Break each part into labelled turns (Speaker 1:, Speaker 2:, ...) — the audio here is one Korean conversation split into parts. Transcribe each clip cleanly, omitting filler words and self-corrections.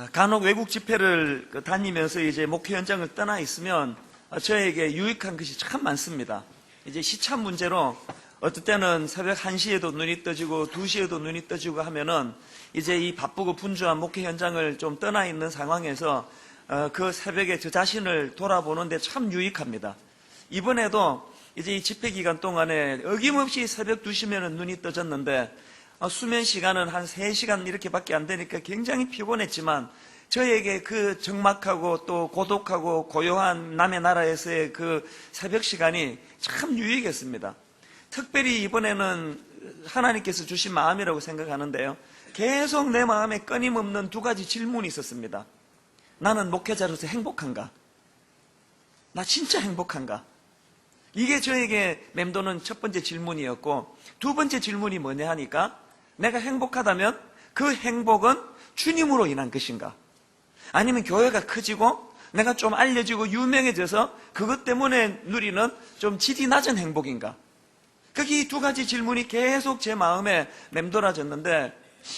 Speaker 1: 간혹 외국 집회를 다니면서 이제 목회 현장을 떠나 있으면 저에게 유익한 것이 참 많습니다. 이제 시차 문제로 어떨 때는 새벽 1시에도 눈이 떠지고 2시에도 눈이 떠지고 하면은 이제 이 바쁘고 분주한 목회 현장을 좀 떠나 있는 상황에서 그 새벽에 저 자신을 돌아보는데 참 유익합니다. 이번에도 이제 이 집회 기간 동안에 어김없이 새벽 2시면은 눈이 떠졌는데 수면 시간은 한 3시간 이렇게밖에 안 되니까 굉장히 피곤했지만 저에게 그 적막하고 또 고독하고 고요한 남의 나라에서의 그 새벽 시간이 참 유익했습니다. 특별히 이번에는 하나님께서 주신 마음이라고 생각하는데요. 계속 내 마음에 끊임없는 2가지 질문이 있었습니다. 나는 목회자로서 행복한가? 나 진짜 행복한가? 이게 저에게 맴도는 첫 번째 질문이었고, 2번째 질문이 뭐냐 하니까 내가 행복하다면 그 행복은 주님으로 인한 것인가? 아니면 교회가 커지고 내가 좀 알려지고 유명해져서 그것 때문에 누리는 좀 질이 낮은 행복인가? 이 2가지 질문이 계속 제 마음에 맴돌아졌는데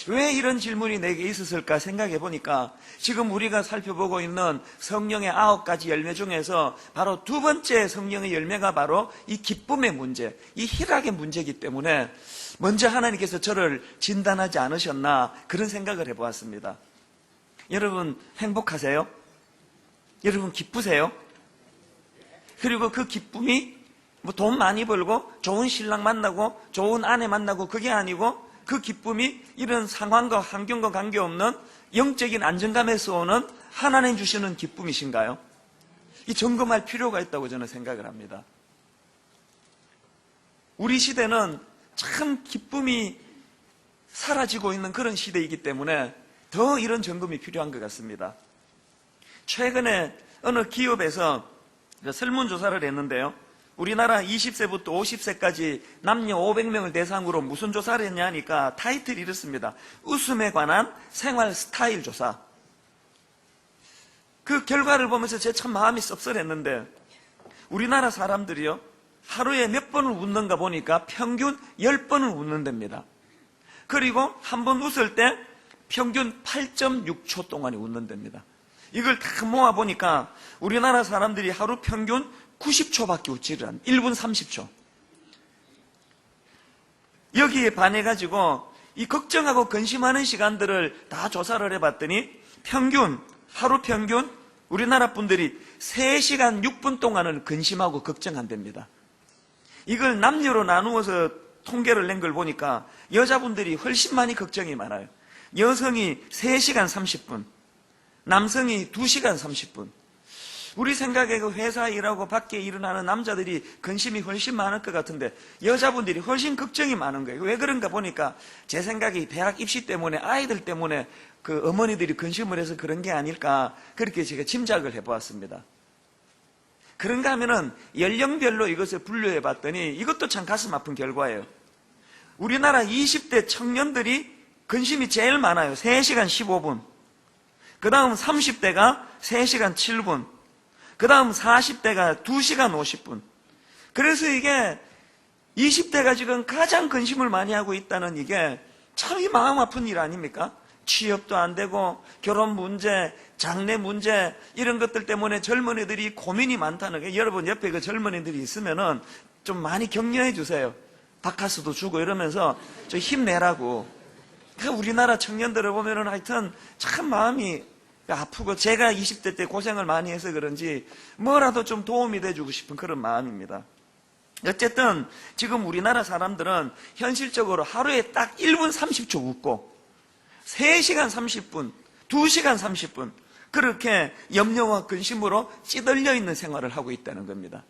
Speaker 1: 왜 이런 질문이 내게 있었을까 생각해 보니까 지금 우리가 살펴보고 있는 성령의 9가지 열매 중에서 바로 2번째 성령의 열매가 바로 이 기쁨의 문제, 이 희락의 문제이기 때문에 먼저 하나님께서 저를 진단하지 않으셨나 그런 생각을 해보았습니다. 여러분 행복하세요? 여러분 기쁘세요? 그리고 그 기쁨이 돈 많이 벌고 좋은 신랑 만나고 좋은 아내 만나고 그게 아니고 그 기쁨이 이런 상황과 환경과 관계없는 영적인 안정감에서 오는 하나님 주시는 기쁨이신가요? 이 점검할 필요가 있다고 저는 생각을 합니다. 우리 시대는 참 기쁨이 사라지고 있는 그런 시대이기 때문에 더 이런 점검이 필요한 것 같습니다. 최근에 어느 기업에서 설문조사를 했는데요. 우리나라 20세부터 50세까지 남녀 500명을 대상으로 무슨 조사를 했냐 하니까 타이틀이 이렇습니다. 웃음에 관한 생활 스타일 조사. 그 결과를 보면서 제 참 마음이 씁쓸했는데 우리나라 사람들이요 하루에 몇 번을 웃는가 보니까 평균 10번을 웃는답니다. 그리고 한 번 웃을 때 평균 8.6초 동안에 웃는답니다. 이걸 다 모아보니까 우리나라 사람들이 하루 평균 90초밖에 웃지를 않아요. 1분 30초. 여기에 반해가지고 이 걱정하고 근심하는 시간들을 다 조사를 해봤더니 하루 평균 우리나라 분들이 3시간 6분 동안은 근심하고 걱정한답니다. 이걸 남녀로 나누어서 통계를 낸 걸 보니까 여자분들이 훨씬 많이 걱정이 많아요. 여성이 3시간 30분, 남성이 2시간 30분. 우리 생각에 그 회사 일하고 밖에 일어나는 남자들이 근심이 훨씬 많을 것 같은데 여자분들이 훨씬 걱정이 많은 거예요. 왜 그런가 보니까 제 생각이 대학 입시 때문에 아이들 때문에 그 어머니들이 근심을 해서 그런 게 아닐까 그렇게 제가 짐작을 해보았습니다. 그런가 하면은 연령별로 이것을 분류해 봤더니 이것도 참 가슴 아픈 결과예요. 우리나라 20대 청년들이 근심이 제일 많아요. 3시간 15분. 그 다음 30대가 3시간 7분. 그 다음 40대가 2시간 50분. 그래서 이게 20대가 지금 가장 근심을 많이 하고 있다는 이게 참 이 마음 아픈 일 아닙니까? 취업도 안 되고 결혼 문제, 장래 문제 이런 것들 때문에 젊은이들이 고민이 많다는 게 여러분 옆에 그 젊은이들이 있으면은 좀 많이 격려해 주세요. 바카스도 주고 이러면서 좀 힘내라고. 그러니까 우리나라 청년들을 보면은 하여튼 참 마음이 아프고 제가 20대 때 고생을 많이 해서 그런지 뭐라도 좀 도움이 돼주고 싶은 그런 마음입니다. 어쨌든 지금 우리나라 사람들은 현실적으로 하루에 딱 1분 30초 웃고 3시간 30분, 2시간 30분 그렇게 염려와 근심으로 찌들려 있는 생활을 하고 있다는 겁니다.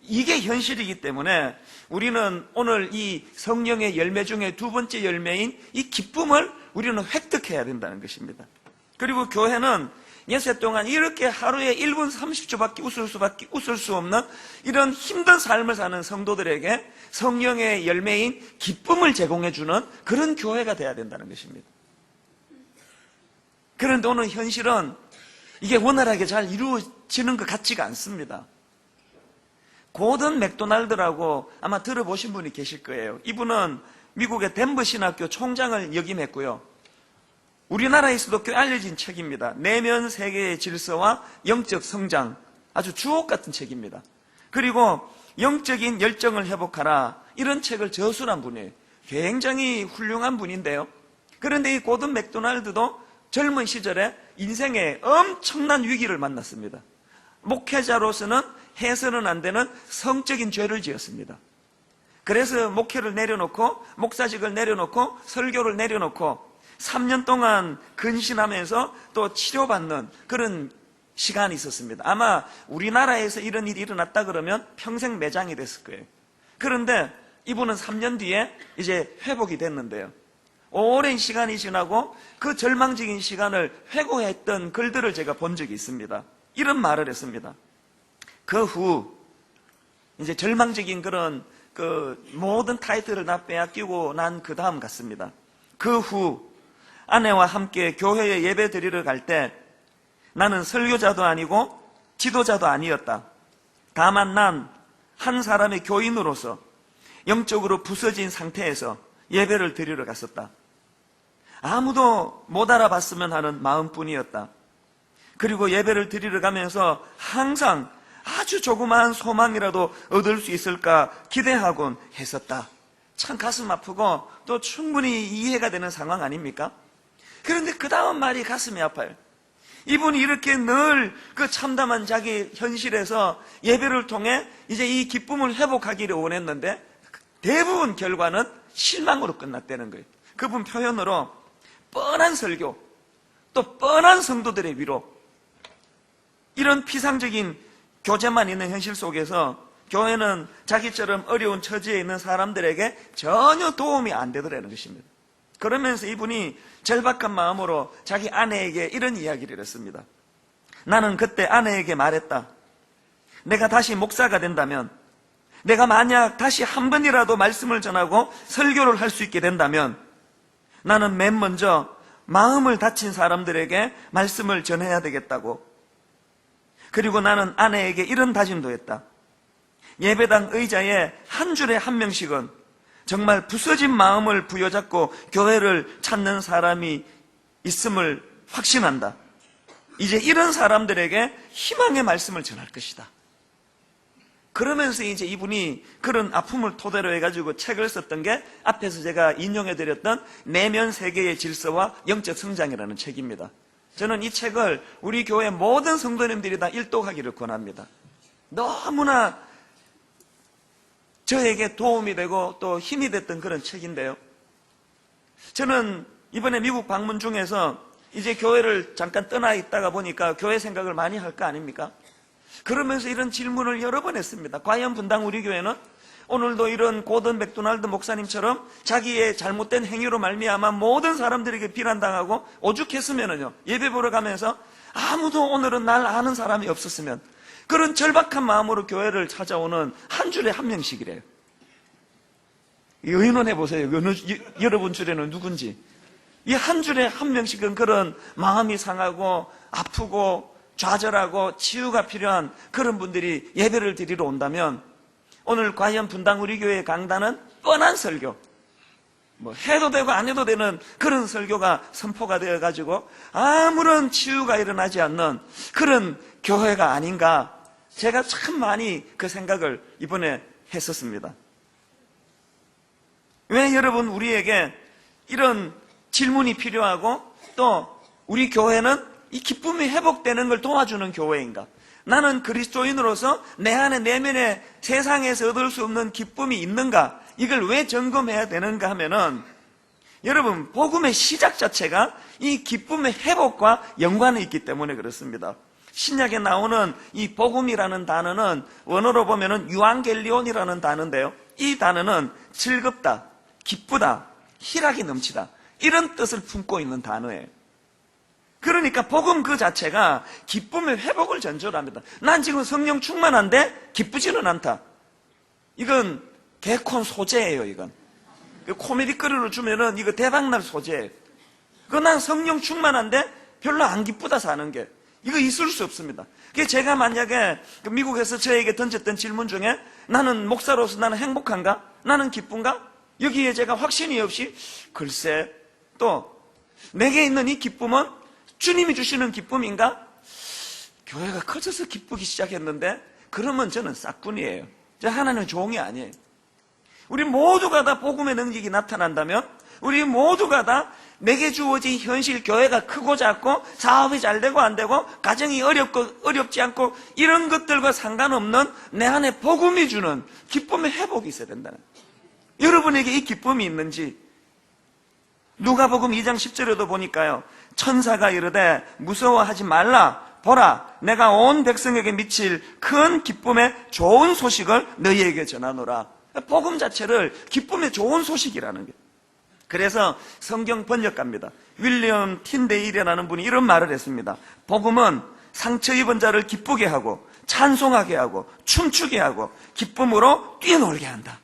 Speaker 1: 이게 현실이기 때문에 우리는 오늘 이 성령의 열매 중에 2번째 열매인 이 기쁨을 우리는 획득해야 된다는 것입니다. 그리고 교회는 예세 동안 이렇게 하루에 1분 30초밖에 웃을 수 없는 이런 힘든 삶을 사는 성도들에게 성령의 열매인 기쁨을 제공해주는 그런 교회가 돼야 된다는 것입니다. 그런데 오늘 현실은 이게 원활하게 잘 이루어지는 것 같지가 않습니다. 고든 맥도날드라고 아마 들어보신 분이 계실 거예요. 이분은 미국의 덴버 신학교 총장을 역임했고요. 우리나라에서도 꽤 알려진 책입니다. 내면 세계의 질서와 영적 성장, 아주 주옥 같은 책입니다. 그리고 영적인 열정을 회복하라, 이런 책을 저술한 분이에요. 굉장히 훌륭한 분인데요. 그런데 이 고든 맥도날드도 젊은 시절에 인생에 엄청난 위기를 만났습니다. 목회자로서는 해서는 안 되는 성적인 죄를 지었습니다. 그래서 목회를 내려놓고, 목사직을 내려놓고, 설교를 내려놓고 3년 동안 근신하면서 또 치료받는 그런 시간이 있었습니다. 아마 우리나라에서 이런 일이 일어났다 그러면 평생 매장이 됐을 거예요. 그런데 이분은 3년 뒤에 이제 회복이 됐는데요. 오랜 시간이 지나고 그 절망적인 시간을 회고했던 글들을 제가 본 적이 있습니다. 이런 말을 했습니다. 그 후 이제 절망적인 그런 그 모든 타이틀을 다 빼앗기고 난 그 다음 같습니다. 그 후 아내와 함께 교회에 예배 드리러 갈 때 나는 설교자도 아니고 지도자도 아니었다. 다만 난 한 사람의 교인으로서 영적으로 부서진 상태에서 예배를 드리러 갔었다. 아무도 못 알아봤으면 하는 마음뿐이었다. 그리고 예배를 드리러 가면서 항상 아주 조그마한 소망이라도 얻을 수 있을까 기대하곤 했었다. 참 가슴 아프고 또 충분히 이해가 되는 상황 아닙니까? 그런데 그 다음 말이 가슴이 아파요. 이분이 이렇게 늘 그 참담한 자기 현실에서 예배를 통해 이제 이 기쁨을 회복하기를 원했는데 대부분 결과는 실망으로 끝났다는 거예요. 그분 표현으로 뻔한 설교, 또 뻔한 성도들의 위로, 이런 피상적인 교제만 있는 현실 속에서 교회는 자기처럼 어려운 처지에 있는 사람들에게 전혀 도움이 안 되더라는 것입니다. 그러면서 이분이 절박한 마음으로 자기 아내에게 이런 이야기를 했습니다. 나는 그때 아내에게 말했다. 내가 다시 목사가 된다면, 내가 만약 다시 한 번이라도 말씀을 전하고 설교를 할 수 있게 된다면 나는 맨 먼저 마음을 다친 사람들에게 말씀을 전해야 되겠다고. 그리고 나는 아내에게 이런 다짐도 했다. 예배당 의자에 한 줄에 한 명씩은 정말 부서진 마음을 부여잡고 교회를 찾는 사람이 있음을 확신한다. 이제 이런 사람들에게 희망의 말씀을 전할 것이다. 그러면서 이제 이분이 그런 아픔을 토대로 해가지고 책을 썼던 게 앞에서 제가 인용해드렸던 내면 세계의 질서와 영적 성장이라는 책입니다. 저는 이 책을 우리 교회 모든 성도님들이 다 일독하기를 권합니다. 너무나 저에게 도움이 되고 또 힘이 됐던 그런 책인데요. 저는 이번에 미국 방문 중에서 이제 교회를 잠깐 떠나 있다가 보니까 교회 생각을 많이 할 거 아닙니까? 그러면서 이런 질문을 여러 번 했습니다. 과연 분당 우리 교회는 오늘도 이런 고든 맥도날드 목사님처럼 자기의 잘못된 행위로 말미암아 모든 사람들에게 비난당하고 오죽했으면요, 예배 보러 가면서 아무도 오늘은 날 아는 사람이 없었으면, 그런 절박한 마음으로 교회를 찾아오는 한 줄에 한 명씩이래요. 의논해 보세요. 여러분 줄에는 누군지. 이 한 줄에 한 명씩은 그런 마음이 상하고 아프고 좌절하고 치유가 필요한 그런 분들이 예배를 드리러 온다면, 오늘 과연 분당 우리 교회의 강단은 뻔한 설교, 뭐 해도 되고 안 해도 되는 그런 설교가 선포가 되어가지고 아무런 치유가 일어나지 않는 그런 교회가 아닌가, 제가 참 많이 그 생각을 이번에 했었습니다. 왜 여러분 우리에게 이런 질문이 필요하고 또 우리 교회는 이 기쁨이 회복되는 걸 도와주는 교회인가? 나는 그리스도인으로서 내 안에 내면에 세상에서 얻을 수 없는 기쁨이 있는가? 이걸 왜 점검해야 되는가 하면은, 여러분 복음의 시작 자체가 이 기쁨의 회복과 연관이 있기 때문에 그렇습니다. 신약에 나오는 이 복음이라는 단어는 원어로 보면은 유앙겔리온이라는 단어인데요, 이 단어는 즐겁다, 기쁘다, 희락이 넘치다, 이런 뜻을 품고 있는 단어예요. 그러니까 복음 그 자체가 기쁨의 회복을 전제로 합니다. 난 지금 성령 충만한데 기쁘지는 않다. 이건 개콘 소재예요. 이건 코미디 거리로 주면은 이거 대박날 소재예요. 난 성령 충만한데 별로 안 기쁘다 사는 게, 이거 있을 수 없습니다. 그게 제가 만약에 미국에서 저에게 던졌던 질문 중에 나는 목사로서 나는 행복한가? 나는 기쁜가? 여기에 제가 확신이 없이 글쎄, 또 내게 있는 이 기쁨은 주님이 주시는 기쁨인가? 교회가 커져서 기쁘기 시작했는데 그러면 저는 싹군이에요. 저 하나님은 종이 아니에요. 우리 모두가 다 복음의 능력이 나타난다면 우리 모두가 다 내게 주어진 현실, 교회가 크고 작고 사업이 잘 되고 안 되고 가정이 어렵고 어렵지 않고 이런 것들과 상관없는 내 안에 복음이 주는 기쁨의 회복이 있어야 된다는 거예요. 여러분에게 이 기쁨이 있는지 누가복음 2장 10절에도 보니까요, 천사가 이르되 무서워하지 말라, 보라 내가 온 백성에게 미칠 큰 기쁨의 좋은 소식을 너희에게 전하노라. 복음 자체를 기쁨의 좋은 소식이라는 거예요. 그래서 성경 번역가입니다, 윌리엄 틴데일이라는 분이 이런 말을 했습니다. 복음은 상처 입은 자를 기쁘게 하고 찬송하게 하고 춤추게 하고 기쁨으로 뛰어놀게 한다.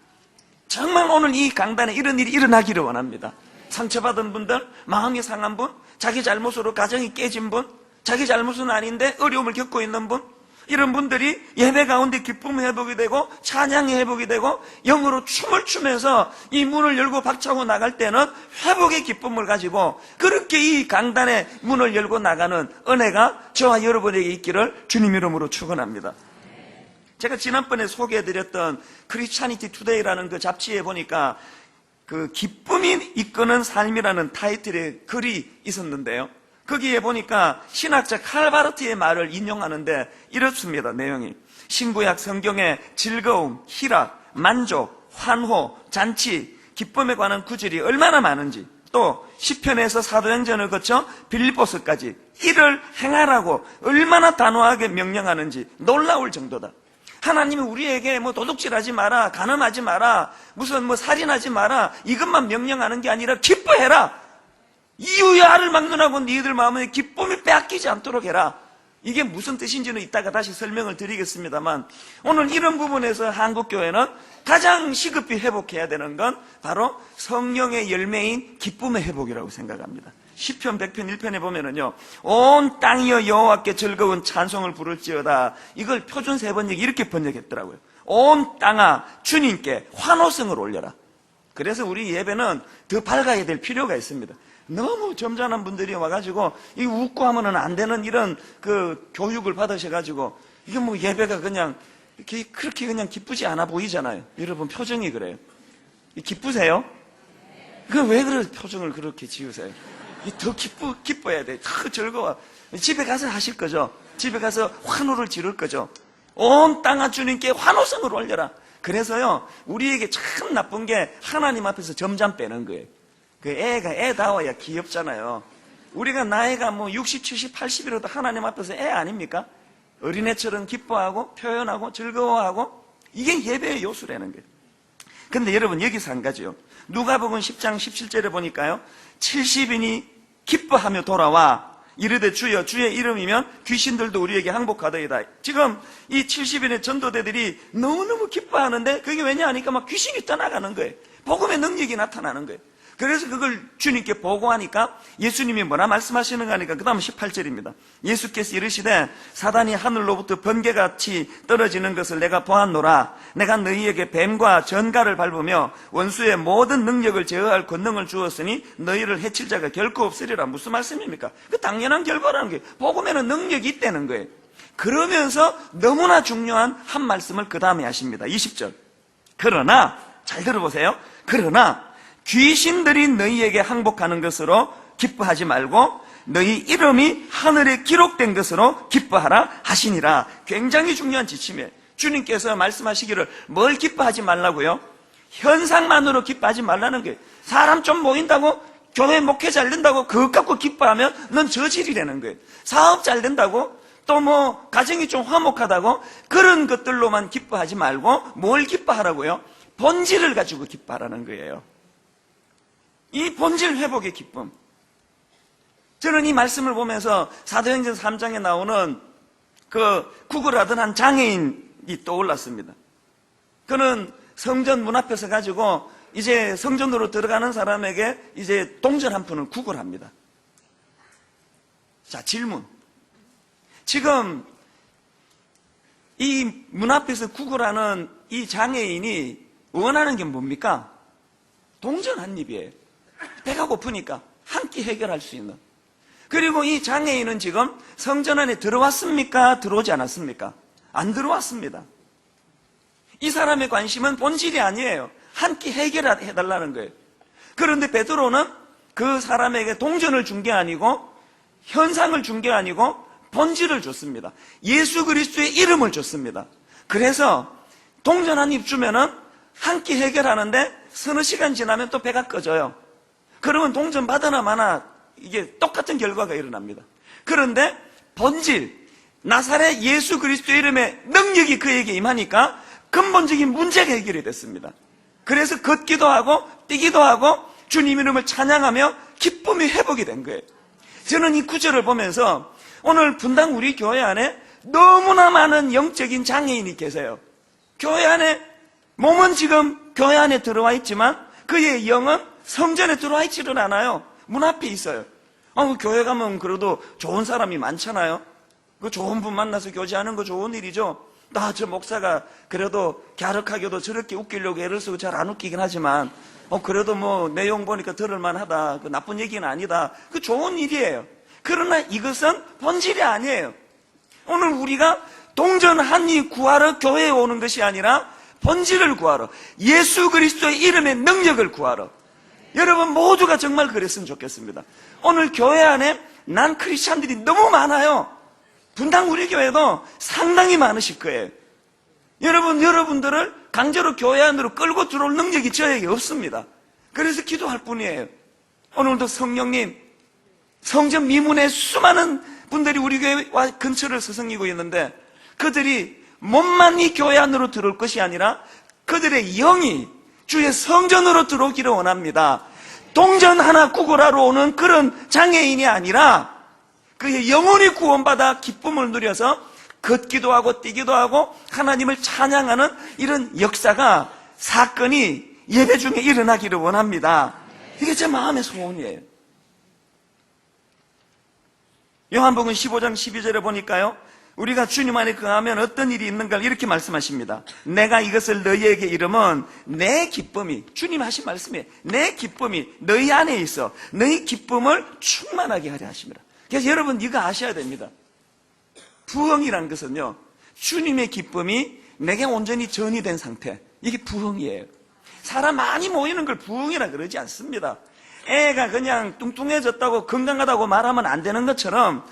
Speaker 1: 정말 오늘 이 강단에 이런 일이 일어나기를 원합니다. 상처받은 분들, 마음이 상한 분, 자기 잘못으로 가정이 깨진 분, 자기 잘못은 아닌데 어려움을 겪고 있는 분, 이런 분들이 예배 가운데 기쁨의 회복이 되고 찬양의 회복이 되고 영으로 춤을 추면서 이 문을 열고 박차고 나갈 때는 회복의 기쁨을 가지고 그렇게 이 강단의 문을 열고 나가는 은혜가 저와 여러분에게 있기를 주님 이름으로 축원합니다. 제가 지난번에 소개해드렸던 크리스찬이티 투데이라는 그 잡지에 보니까 그 기쁨이 이끄는 삶이라는 타이틀의 글이 있었는데요, 거기에 보니까 신학자 칼 바르트의 말을 인용하는데 이렇습니다. 내용이 신구약 성경의 즐거움, 희락, 만족, 환호, 잔치, 기쁨에 관한 구절이 얼마나 많은지, 또 시편에서 사도행전을 거쳐 빌립보서까지 이를 행하라고 얼마나 단호하게 명령하는지 놀라울 정도다. 하나님은 우리에게 도둑질하지 마라, 간음하지 마라, 무슨 살인하지 마라 이것만 명령하는 게 아니라 기뻐해라. 이유의 알을 막론하고 너희들 마음에 기쁨이 빼앗기지 않도록 해라. 이게 무슨 뜻인지는 이따가 다시 설명을 드리겠습니다만, 오늘 이런 부분에서 한국교회는 가장 시급히 회복해야 되는 건 바로 성령의 열매인 기쁨의 회복이라고 생각합니다. 시편 100편 1편에 보면은요, 온 땅이여 여호와께 즐거운 찬송을 부를지어다. 이걸 표준 3번역이 이렇게 번역했더라고요. 온 땅아 주님께 환호성을 올려라. 그래서 우리 예배는 더 밝아야 될 필요가 있습니다. 너무 점잖은 분들이 와가지고 이 웃고 하면은 안 되는 이런 그 교육을 받으셔가지고 이게 예배가 그냥 이렇게 그렇게 그냥 기쁘지 않아 보이잖아요. 여러분 표정이 그래요. 기쁘세요? 그 왜 그래 표정을 그렇게 지으세요? 더 기뻐야 돼. 더 즐거워. 집에 가서 하실 거죠. 집에 가서 환호를 지를 거죠. 온 땅아 주님께 환호성을 올려라. 그래서요, 우리에게 참 나쁜 게 하나님 앞에서 점잠 빼는 거예요. 그 애가 애다워야 귀엽잖아요. 우리가 나이가 60, 70, 80이라도 하나님 앞에서 애 아닙니까? 어린애처럼 기뻐하고 표현하고 즐거워하고 이게 예배의 요소라는 거예요. 근데 여러분 여기서 한 가지요. 누가복음 10장 17절에 보니까요, 70인이 기뻐하며 돌아와 이르되 주여 주의 이름이면 귀신들도 우리에게 항복하더이다. 지금 이 70인의 전도대들이 너무너무 기뻐하는데 그게 왜냐 하니까 막 귀신이 떠나가는 거예요. 복음의 능력이 나타나는 거예요. 그래서 그걸 주님께 보고하니까 예수님이 뭐라 말씀하시는가 하니까 그 다음 18절입니다. 예수께서 이르시되 사단이 하늘로부터 번개같이 떨어지는 것을 내가 보았노라. 내가 너희에게 뱀과 전갈을 밟으며 원수의 모든 능력을 제어할 권능을 주었으니 너희를 해칠 자가 결코 없으리라. 무슨 말씀입니까? 그 당연한 결과라는 거예요. 복음에는 능력이 있다는 거예요. 그러면서 너무나 중요한 한 말씀을 그 다음에 하십니다. 20절. 그러나 잘 들어보세요. 그러나 귀신들이 너희에게 항복하는 것으로 기뻐하지 말고 너희 이름이 하늘에 기록된 것으로 기뻐하라 하시니라. 굉장히 중요한 지침이에요. 주님께서 말씀하시기를 뭘 기뻐하지 말라고요? 현상만으로 기뻐하지 말라는 거예요. 사람 좀 모인다고, 교회 목회 잘 된다고 그것 갖고 기뻐하면 넌 저질이라는 거예요. 사업 잘 된다고, 또 가정이 좀 화목하다고 그런 것들로만 기뻐하지 말고 뭘 기뻐하라고요? 본질을 가지고 기뻐하라는 거예요. 이 본질 회복의 기쁨. 저는 이 말씀을 보면서 사도행전 3장에 나오는 그 구걸하던 한 장애인이 떠올랐습니다. 그는 성전 문 앞에서 가지고 이제 성전으로 들어가는 사람에게 이제 동전 한 푼을 구걸합니다. 자, 질문. 지금 이 문 앞에서 구걸하는 이 장애인이 원하는 게 뭡니까? 동전 한 입이에요. 배가 고프니까 한 끼 해결할 수 있는. 그리고 이 장애인은 지금 성전 안에 들어왔습니까? 들어오지 않았습니까? 안 들어왔습니다. 이 사람의 관심은 본질이 아니에요. 한 끼 해결해달라는 거예요. 그런데 베드로는 그 사람에게 동전을 준 게 아니고 현상을 준 게 아니고 본질을 줬습니다. 예수 그리스도의 이름을 줬습니다. 그래서 동전 한 입 주면은 한 끼 해결하는데 서너 시간 지나면 또 배가 꺼져요. 그러면 동전 받으나 마나 이게 똑같은 결과가 일어납니다. 그런데 본질, 나사렛 예수 그리스도의 이름의 능력이 그에게 임하니까 근본적인 문제가 해결이 됐습니다. 그래서 걷기도 하고 뛰기도 하고 주님 이름을 찬양하며 기쁨이 회복이 된 거예요. 저는 이 구절을 보면서 오늘 분당 우리 교회 안에 너무나 많은 영적인 장애인이 계세요. 교회 안에, 몸은 지금 교회 안에 들어와 있지만 그의 영은 성전에 들어와 있지는 않아요. 문 앞에 있어요. 교회 가면 그래도 좋은 사람이 많잖아요. 그 좋은 분 만나서 교제하는 거 좋은 일이죠. 저 목사가 그래도 갸륵하게도 저렇게 웃기려고 애를 쓰고 잘 안 웃기긴 하지만 그래도 뭐 내용 보니까 들을만하다. 그 나쁜 얘기는 아니다. 그 좋은 일이에요. 그러나 이것은 본질이 아니에요. 오늘 우리가 동전 한 입 구하러 교회에 오는 것이 아니라 본질을 구하러, 예수 그리스도의 이름의 능력을 구하러. 여러분 모두가 정말 그랬으면 좋겠습니다. 오늘 교회 안에 난 크리스찬들이 너무 많아요. 분당 우리 교회도 상당히 많으실 거예요. 여러분들을 강제로 교회 안으로 끌고 들어올 능력이 저에게 없습니다. 그래서 기도할 뿐이에요. 오늘도 성령님, 성전 미문에 수많은 분들이 우리 교회와 근처를 서성이고 있는데 그들이 몸만 이 교회 안으로 들어올 것이 아니라 그들의 영이 주의 성전으로 들어오기를 원합니다. 동전 하나 구걸하러 오는 그런 장애인이 아니라 그의 영혼이 구원받아 기쁨을 누려서 걷기도 하고 뛰기도 하고 하나님을 찬양하는 이런 역사가, 사건이 예배 중에 일어나기를 원합니다. 이게 제 마음의 소원이에요. 요한복음 15장 12절에 보니까요, 우리가 주님 안에 거하면 어떤 일이 있는가 이렇게 말씀하십니다. 내가 이것을 너희에게 이르면 내 기쁨이, 주님 하신 말씀이에요. 내 기쁨이 너희 안에 있어 너희 기쁨을 충만하게 하려 하십니다. 그래서 여러분 이거 아셔야 됩니다. 부흥이란 것은요, 주님의 기쁨이 내게 온전히 전이된 상태, 이게 부흥이에요. 사람 많이 모이는 걸 부흥이라 그러지 않습니다. 애가 그냥 뚱뚱해졌다고 건강하다고 말하면 안 되는 것처럼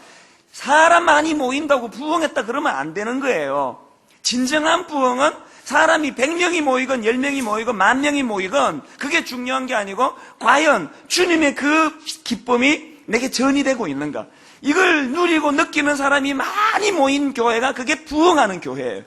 Speaker 1: 사람 많이 모인다고 부흥했다 그러면 안 되는 거예요. 진정한 부흥은 사람이 100명이 모이건 10명이 모이건 10,000명이 모이건 그게 중요한 게 아니고 과연 주님의 그 기쁨이 내게 전이되고 있는가, 이걸 누리고 느끼는 사람이 많이 모인 교회가 그게 부흥하는 교회예요.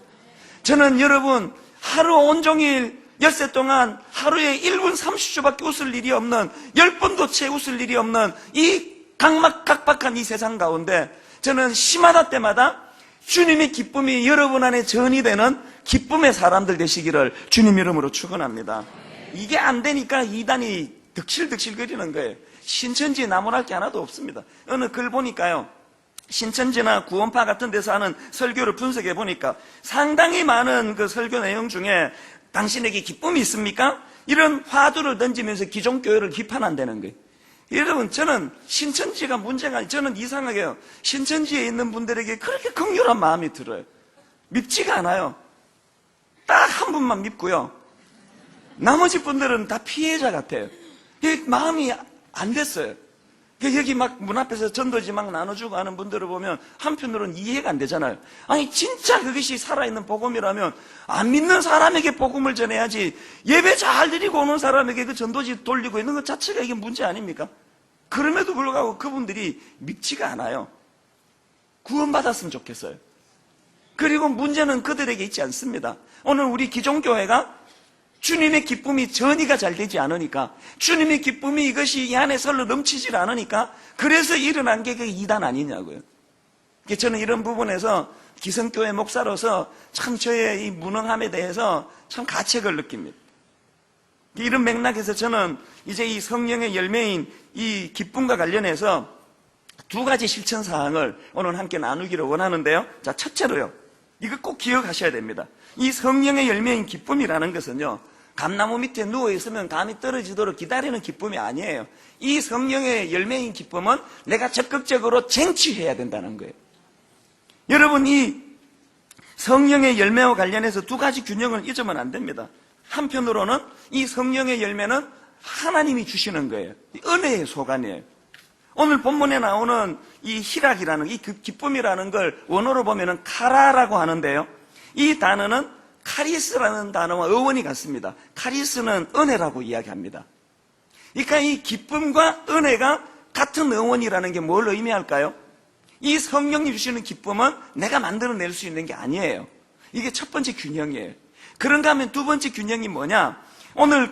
Speaker 1: 저는 여러분 하루 온종일 엿새 동안 하루에 1분 30초밖에 웃을 일이 없는, 10번도 채 웃을 일이 없는 이 각박한 이 세상 가운데 저는 시마다 때마다 주님의 기쁨이 여러분 안에 전이되는 기쁨의 사람들 되시기를 주님 이름으로 축원합니다. 이게 안 되니까 이단이 득실득실 거리는 거예요. 신천지에 나무랄 게 하나도 없습니다. 어느 글 보니까요, 신천지나 구원파 같은 데서 하는 설교를 분석해 보니까 상당히 많은 그 설교 내용 중에 당신에게 기쁨이 있습니까? 이런 화두를 던지면서 기존 교회를 비판한다는 거예요. 여러분, 저는 신천지가 문제가 아니에요. 저는 이상하게요, 신천지에 있는 분들에게 그렇게 긍휼한 마음이 들어요. 밉지가 않아요. 딱 한 분만 밉고요, 나머지 분들은 다 피해자 같아요. 마음이 안 됐어요. 여기 막 문 앞에서 전도지 막 나눠주고 하는 분들을 보면 한편으로는 이해가 안 되잖아요. 아니 진짜 그것이 살아있는 복음이라면 안 믿는 사람에게 복음을 전해야지, 예배 잘 드리고 오는 사람에게 그 전도지 돌리고 있는 것 자체가 이게 문제 아닙니까? 그럼에도 불구하고 그분들이 믿지가 않아요. 구원받았으면 좋겠어요. 그리고 문제는 그들에게 있지 않습니다. 오늘 우리 기존교회가 주님의 기쁨이 전이가 잘 되지 않으니까, 주님의 기쁨이 이것이 이 안에 설로 넘치질 않으니까, 그래서 일어난 게 그게 이단 아니냐고요. 저는 이런 부분에서 기성교회 목사로서 참 저의 이 무능함에 대해서 참 가책을 느낍니다. 이런 맥락에서 저는 이제 이 성령의 열매인 이 기쁨과 관련해서 두 가지 실천 사항을 오늘 함께 나누기를 원하는데요. 자, 첫째로요, 이거 꼭 기억하셔야 됩니다. 이 성령의 열매인 기쁨이라는 것은요, 감나무 밑에 누워있으면 감이 떨어지도록 기다리는 기쁨이 아니에요. 이 성령의 열매인 기쁨은 내가 적극적으로 쟁취해야 된다는 거예요. 여러분, 이 성령의 열매와 관련해서 두 가지 균형을 잊으면 안 됩니다. 한편으로는 이 성령의 열매는 하나님이 주시는 거예요. 은혜의 소관이에요. 오늘 본문에 나오는 이 희락이라는, 이 기쁨이라는 걸 원어로 보면은 카라라고 하는데요. 이 단어는 카리스라는 단어와 어원이 같습니다. 카리스는 은혜라고 이야기합니다. 그러니까 이 기쁨과 은혜가 같은 어원이라는 게 뭘 의미할까요? 이 성령이 주시는 기쁨은 내가 만들어낼 수 있는 게 아니에요. 이게 첫 번째 균형이에요. 그런가 하면 두 번째 균형이 뭐냐? 오늘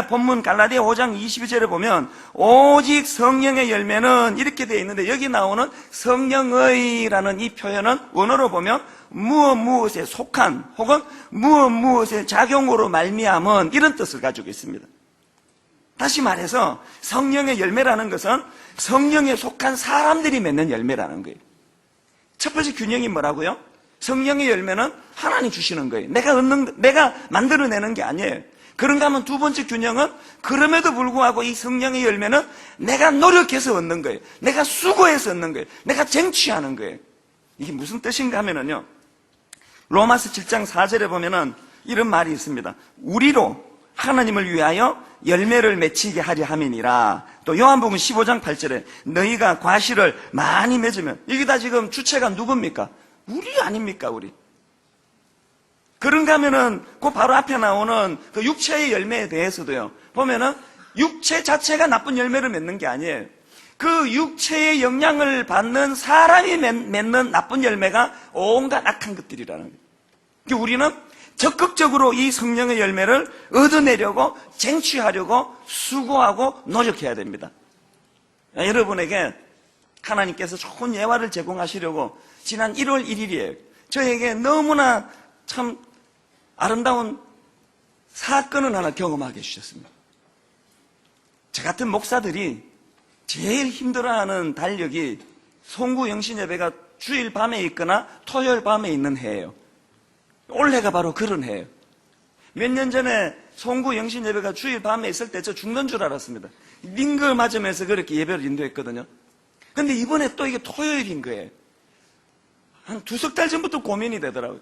Speaker 1: 본문 갈라디아 5장 22절에 보면 오직 성령의 열매는 이렇게 되어 있는데, 여기 나오는 성령의라는 이 표현은 원어로 보면 무엇에 속한 혹은 무엇의 작용으로 말미암은 이런 뜻을 가지고 있습니다. 다시 말해서 성령의 열매라는 것은 성령에 속한 사람들이 맺는 열매라는 거예요. 첫 번째 균형이 뭐라고요? 성령의 열매는 하나님 주시는 거예요. 내가 만들어내는 게 아니에요. 그런가 하면 두 번째 균형은 그럼에도 불구하고 이 성령의 열매는 내가 노력해서 얻는 거예요. 내가 수고해서 얻는 거예요. 내가 쟁취하는 거예요. 이게 무슨 뜻인가 하면은요, 로마서 7장 4절에 보면은 이런 말이 있습니다. 우리로 하나님을 위하여 열매를 맺히게 하려 함이니라. 또 요한복음 15장 8절에 너희가 과실을 많이 맺으면, 여기다 지금 주체가 누굽니까? 우리 아닙니까, 우리? 그런가 하면은 그 바로 앞에 나오는 그 육체의 열매에 대해서도요, 보면은 육체 자체가 나쁜 열매를 맺는 게 아니에요. 그 육체의 영향을 받는 사람이 맺는 나쁜 열매가 온갖 악한 것들이라는 거예요. 그러니까 우리는 적극적으로 이 성령의 열매를 얻어내려고 쟁취하려고 수고하고 노력해야 됩니다. 여러분에게 하나님께서 좋은 예화를 제공하시려고 지난 1월 1일이에요. 저에게 너무나 참 아름다운 사건을 하나 경험하게 해주셨습니다. 저 같은 목사들이 제일 힘들어하는 달력이 송구 영신 예배가 주일 밤에 있거나 토요일 밤에 있는 해예요. 올해가 바로 그런 해예요. 몇 년 전에 송구 영신 예배가 주일 밤에 있을 때 저 죽는 줄 알았습니다. 링거 맞으면서 그렇게 예배를 인도했거든요. 근데 이번에 또 이게 토요일인 거예요. 한 두석 달 전부터 고민이 되더라고요.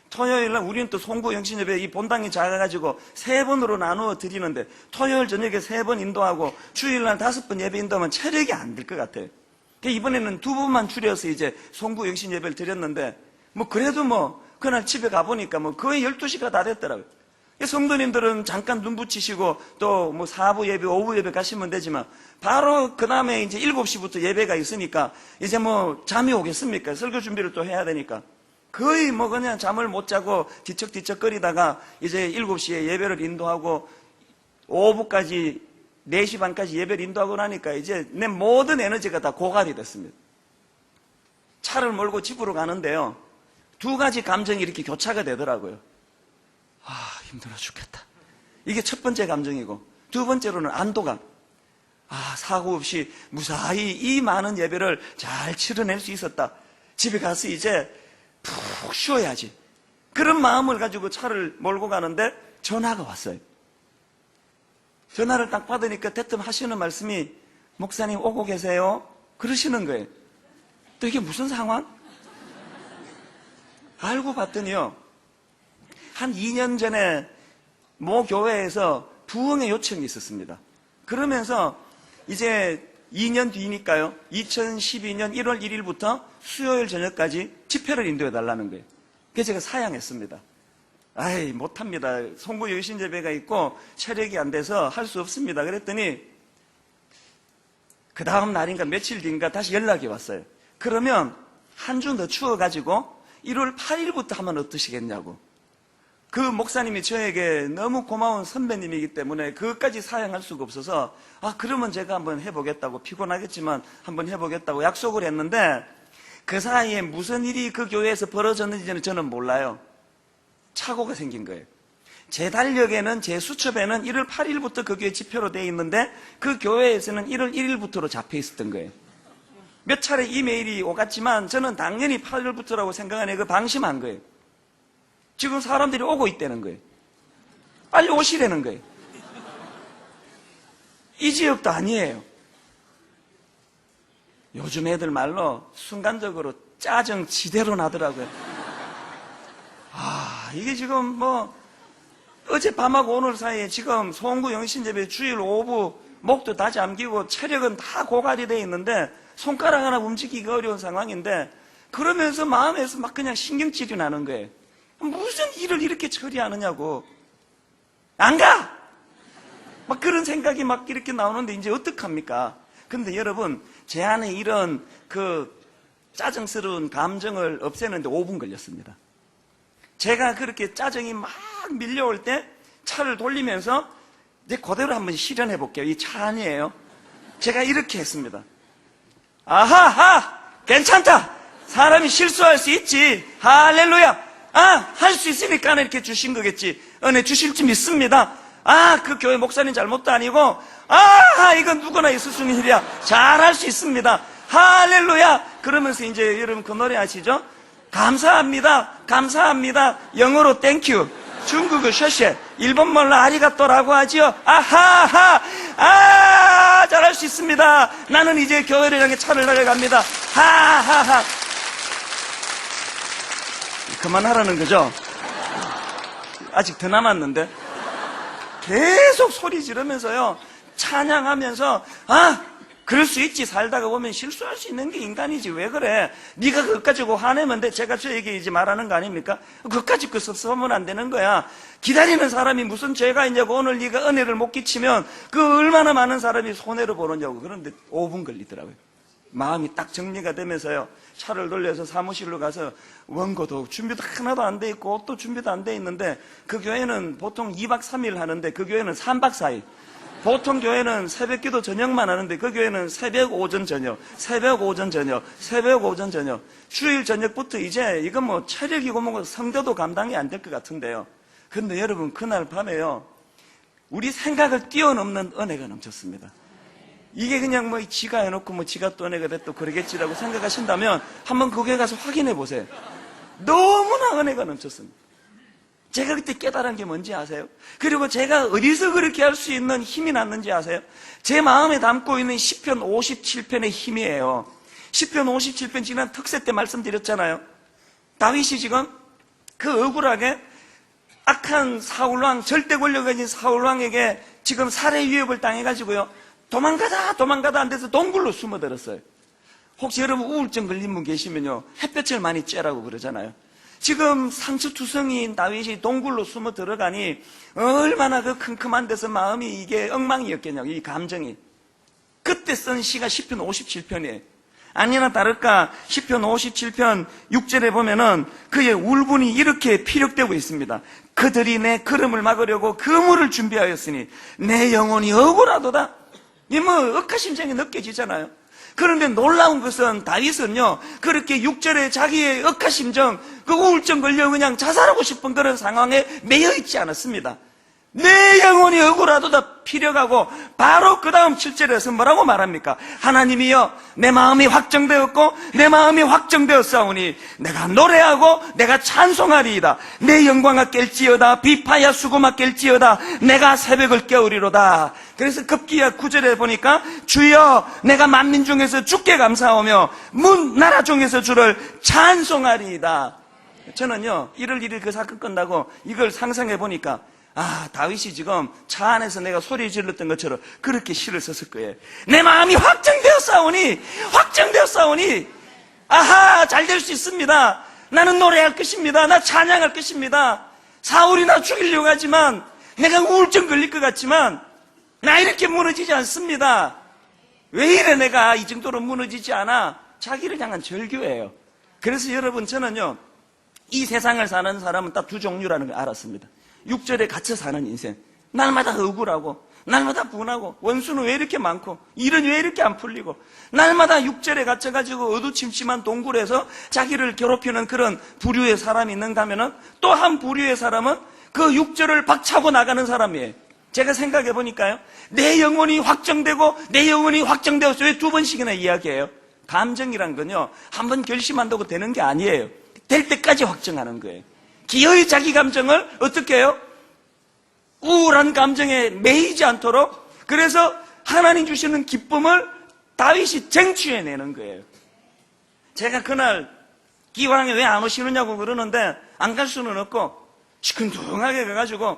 Speaker 1: 토요일날 우리는 또 송구 영신 예배 이 본당이 작아가지고 3번으로 나누어 드리는데 토요일 저녁에 3번 인도하고 주일날 5번 예배 인도하면 체력이 안 될 것 같아요. 이번에는 2번만 줄여서 이제 송구 영신 예배를 드렸는데, 그래도 그날 집에 가보니까 거의 12시가 다 됐더라고요. 성도님들은 잠깐 눈 붙이시고 또 사부 예배, 오후 예배 가시면 되지만 바로 그 다음에 이제 7시부터 예배가 있으니까 이제 잠이 오겠습니까? 설교 준비를 또 해야 되니까. 거의 그냥 잠을 못 자고 뒤척뒤척거리다가 이제 7시에 예배를 인도하고 오후까지 4시 반까지 예배를 인도하고 나니까 이제 내 모든 에너지가 다 고갈이 됐습니다. 차를 몰고 집으로 가는데요, 두 가지 감정이 이렇게 교차가 되더라고요. 힘들어 죽겠다. 이게 첫 번째 감정이고, 두 번째로는 안도감. 사고 없이 무사히 이 많은 예배를 잘 치러낼 수 있었다. 집에 가서 이제 푹 쉬어야지. 그런 마음을 가지고 차를 몰고 가는데 전화가 왔어요. 전화를 딱 받으니까 대뜸 하시는 말씀이 목사님 오고 계세요? 그러시는 거예요. 또 이게 무슨 상황? 알고 봤더니요, 한 2년 전에 모 교회에서 부흥의 요청이 있었습니다. 그러면서 이제 2년 뒤니까요, 2012년 1월 1일부터 수요일 저녁까지 집회를 인도해 달라는 거예요. 그래서 제가 사양했습니다. 못합니다. 송구 여신 예배가 있고 체력이 안 돼서 할 수 없습니다. 그랬더니 그 다음 날인가 며칠 뒤인가 다시 연락이 왔어요. 그러면 한 주 더 추워가지고 1월 8일부터 하면 어떠시겠냐고. 그 목사님이 저에게 너무 고마운 선배님이기 때문에 그것까지 사양할 수가 없어서 그러면 제가 한번 해보겠다고, 피곤하겠지만 한번 해보겠다고 약속을 했는데, 그 사이에 무슨 일이 그 교회에서 벌어졌는지는 저는 몰라요. 착오가 생긴 거예요. 제 달력에는, 제 수첩에는 1월 8일부터 그 교회 집회로 되어 있는데 그 교회에서는 1월 1일부터로 잡혀 있었던 거예요. 몇 차례 이메일이 오갔지만 저는 당연히 8일부터라고 생각하니 방심한 거예요. 지금 사람들이 오고 있다는 거예요. 빨리 오시라는 거예요. 이 지역도 아니에요. 요즘 애들 말로 순간적으로 짜증 지대로 나더라고요. 이게 지금 뭐 어젯밤하고 오늘 사이에 지금 송구 영신제배 주일 오후 목도 다 잠기고 체력은 다 고갈이 돼 있는데 손가락 하나 움직이기 어려운 상황인데, 그러면서 마음에서 막 그냥 신경질이 나는 거예요. 무슨 일을 이렇게 처리하느냐고. 안 가! 막 그런 생각이 막 이렇게 나오는데 이제 어떡합니까? 근데 여러분, 제 안에 이런 그 짜증스러운 감정을 없애는데 5분 걸렸습니다. 제가 그렇게 짜증이 막 밀려올 때 차를 돌리면서 이제 그대로 한번 실현해 볼게요. 이 차 안이에요. 제가 이렇게 했습니다. 아하하! 괜찮다! 사람이 실수할 수 있지. 할렐루야! 할 수 있으니까 이렇게 주신 거겠지. 은혜 주실 줄 믿습니다. 그 교회 목사님 잘못도 아니고, 이건 누구나 있을 수 있는 일이야. 잘할 수 있습니다. 할렐루야! 그러면서 이제 여러분 그 노래 아시죠? 감사합니다. 감사합니다. 영어로 땡큐. 중국어 셔쉐. 일본말로 아리가또라고 하지요. 아하하! 잘할 수 있습니다. 나는 이제 교회를 향해 차를 날려갑니다. 하하하! 그만하라는 거죠? 아직 더 남았는데. 계속 소리 지르면서요, 찬양하면서, 그럴 수 있지. 살다가 보면 실수할 수 있는 게 인간이지. 왜 그래? 네가 그것 가지고 화내면 돼. 제가 저에게 이제 말하는 거 아닙니까? 그것 가지고 섭섭하면 안 되는 거야. 기다리는 사람이 무슨 죄가 있냐고. 오늘 네가 은혜를 못 끼치면 그 얼마나 많은 사람이 손해를 보느냐고. 그런데 5분 걸리더라고요. 마음이 딱 정리가 되면서요, 차를 돌려서 사무실로 가서 원고도 준비도 하나도 안 돼 있고 옷도 준비도 안 돼 있는데, 그 교회는 보통 2박 3일 하는데 그 교회는 3박 4일. 보통 교회는 새벽기도 저녁만 하는데 그 교회는 새벽 오전 저녁, 새벽 오전 저녁, 새벽 오전 저녁. 주일 저녁부터 이제 이건 뭐 체력이고 뭐고 성도도 감당이 안 될 것 같은데요. 근데 여러분, 그날 밤에요, 우리 생각을 뛰어넘는 은혜가 넘쳤습니다. 이게 그냥 뭐 지가 해놓고 뭐 지가 또 은혜가 됐고 그러겠지라고 생각하신다면 한번 그 교회 가서 확인해 보세요. 너무나 은혜가 넘쳤습니다. 제가 그때 깨달은 게 뭔지 아세요? 그리고 제가 어디서 그렇게 할 수 있는 힘이 났는지 아세요? 제 마음에 담고 있는 시편 57편의 힘이에요. 시편 57편 지난 특세 때 말씀드렸잖아요. 다윗이 지금 그 억울하게 악한 사울왕, 절대 권력을 가진 사울왕에게 지금 살해 위협을 당해가지고요, 도망가다 안 돼서 동굴로 숨어들었어요. 혹시 여러분 우울증 걸린 분 계시면요, 햇볕을 많이 쬐라고 그러잖아요. 지금 상처투성이인 다윗이 동굴로 숨어 들어가니 얼마나 그 컴컴한 데서 마음이 이게 엉망이었겠냐고, 이 감정이. 그때 쓴 시가 시편 57편이에요. 아니나 다를까 시편 57편 6절에 보면은 그의 울분이 이렇게 피력되고 있습니다. 그들이 내 걸음을 막으려고 그물을 준비하였으니 내 영혼이 억울하도다. 이 뭐 억하심정이 느껴지잖아요. 그런데 놀라운 것은 다윗은요, 그렇게 6절에 자기의 억하심정, 그 우울증 걸려 그냥 자살하고 싶은 그런 상황에 매여 있지 않았습니다. 내 영혼이 억울하도다 피력하고 바로 그 다음 7절에서 뭐라고 말합니까? 하나님이여, 내 마음이 확정되었고 내 마음이 확정되었사오니 내가 노래하고 내가 찬송하리이다. 내 영광아 깰지어다. 비파야 수고마 깰지어다. 내가 새벽을 깨우리로다. 그래서 급기야 9절에 보니까 주여, 내가 만민 중에서 주께 감사하며 문 나라 중에서 주를 찬송하리이다. 저는요, 1월 1일 그 사건 끝나고 이걸 상상해 보니까, 다윗이 지금 차 안에서 내가 소리 질렀던 것처럼 그렇게 시를 썼을 거예요. 내 마음이 확정되었사오니 잘 될 수 있습니다. 나는 노래할 것입니다. 나 찬양할 것입니다. 사울이 나 죽이려고 하지만, 내가 우울증 걸릴 것 같지만 나 이렇게 무너지지 않습니다. 왜 이래 내가 이 정도로 무너지지 않아? 자기를 향한 절규예요. 그래서 여러분, 저는요, 이 세상을 사는 사람은 딱 두 종류라는 걸 알았습니다. 6절에 갇혀 사는 인생, 날마다 억울하고 날마다 분하고 원수는 왜 이렇게 많고 일은 왜 이렇게 안 풀리고, 날마다 6절에 갇혀가지고 어두침침한 동굴에서 자기를 괴롭히는 그런 부류의 사람이 있는가 하면은, 또 한 부류의 사람은 그 6절을 박차고 나가는 사람이에요. 제가 생각해 보니까요, 내 영혼이 확정되고 내 영혼이 확정되었어요. 왜 두 번씩이나 이야기해요? 감정이란 건요, 한 번 결심한다고 되는 게 아니에요. 될 때까지 확정하는 거예요. 기어이 자기 감정을 어떻게 해요?
Speaker 2: 우울한 감정에 매이지 않도록, 그래서 하나님 주시는 기쁨을 다윗이 쟁취해내는 거예요. 제가 그날 기왕에 왜 안 오시느냐고 그러는데 안 갈 수는 없고 시큰둥하게 가가지고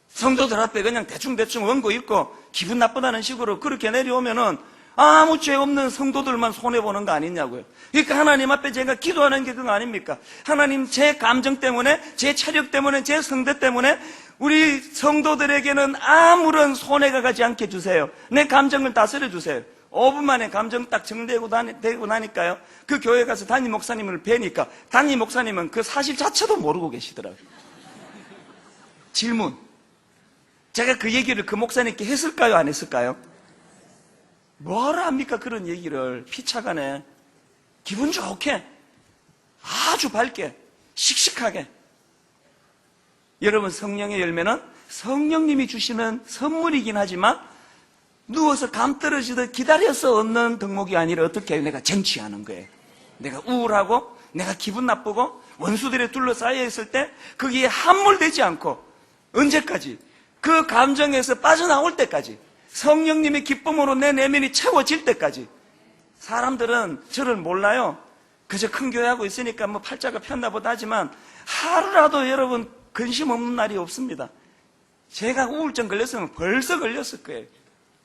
Speaker 2: 성도들 앞에 그냥 대충대충 원고 읽고 기분 나쁘다는 식으로 그렇게 내려오면은 아무 죄 없는 성도들만 손해보는 거 아니냐고요. 그러니까 하나님 앞에 제가 기도하는 게 그거 아닙니까? 하나님, 제 감정 때문에, 제 체력 때문에, 제 성대 때문에 우리 성도들에게는 아무런 손해가 가지 않게 해주세요. 내 감정을 다스려 주세요. 5분 만에 감정 딱 정되고 되고 나니까요, 그 교회 가서 담임 목사님을 뵈니까 담임 목사님은 그 사실 자체도 모르고 계시더라고요. 질문, 제가 그 얘기를 그 목사님께 했을까요, 안 했을까요? 뭐라 합니까? 그런 얘기를 피차간에 기분 좋게, 아주 밝게, 씩씩하게. 여러분, 성령의 열매는 성령님이 주시는 선물이긴 하지만 누워서 감 떨어지듯 기다려서 얻는 덕목이 아니라 어떻게 해요? 내가 쟁취하는 거예요. 내가 우울하고 내가 기분 나쁘고 원수들에 둘러싸여 있을 때 거기에 함몰되지 않고 언제까지? 그 감정에서 빠져나올 때까지, 성령님의 기쁨으로 내 내면이 채워질 때까지. 사람들은 저를 몰라요. 그저 큰 교회하고 있으니까 뭐 팔자가 폈나 보다 하지만 하루라도 여러분 근심 없는 날이 없습니다. 제가 우울증 걸렸으면 벌써 걸렸을 거예요.